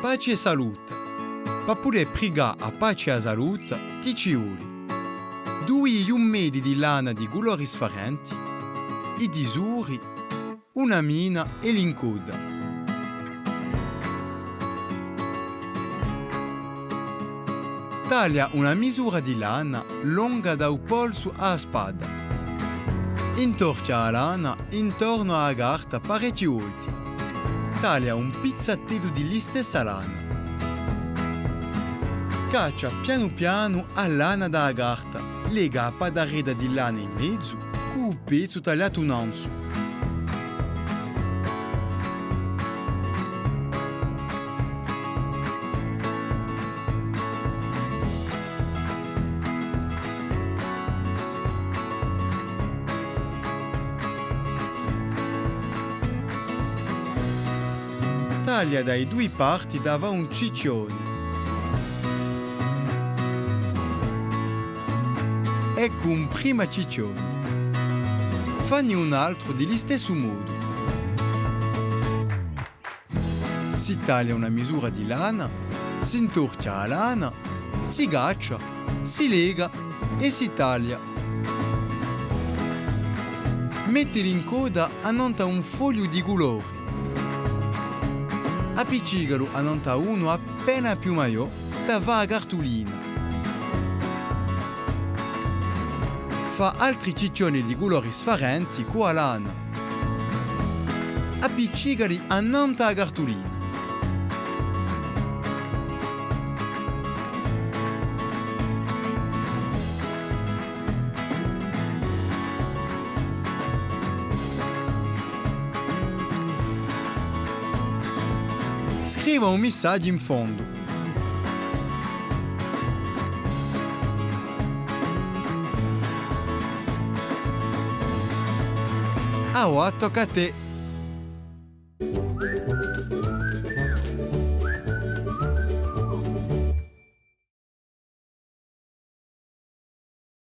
pace e salute. Per pure pregare a pace e a salute, ti ci uri. Due medi di lana di colori differenti, i disuri, una mina e l'incoda. Taglia una misura di lana lunga da un polso alla spada. Intorcia la lana intorno alla carta parecchi volti. Taglia un pizzattello di stessa lana. Caccia piano piano a lana dalla carta. Lega a padareda di lana in mezzo con un pezzo tagliato in anzo. Taglia dai due parti dava un ciccione. Ecco un prima ciccione. Fanne un altro di stesso modo. Si taglia una misura di lana, si intorcia la lana, si gaccia, si lega e si taglia. Mettili in coda annonta un foglio di colore. Appiccicalo annonta uno appena più maiò da va a cartolina. Fa altri ciccioni di colori differenti con la lana. Appiccicali annonta a cartolina. Scriva un messaggio in fondo. Ah, tocca a te.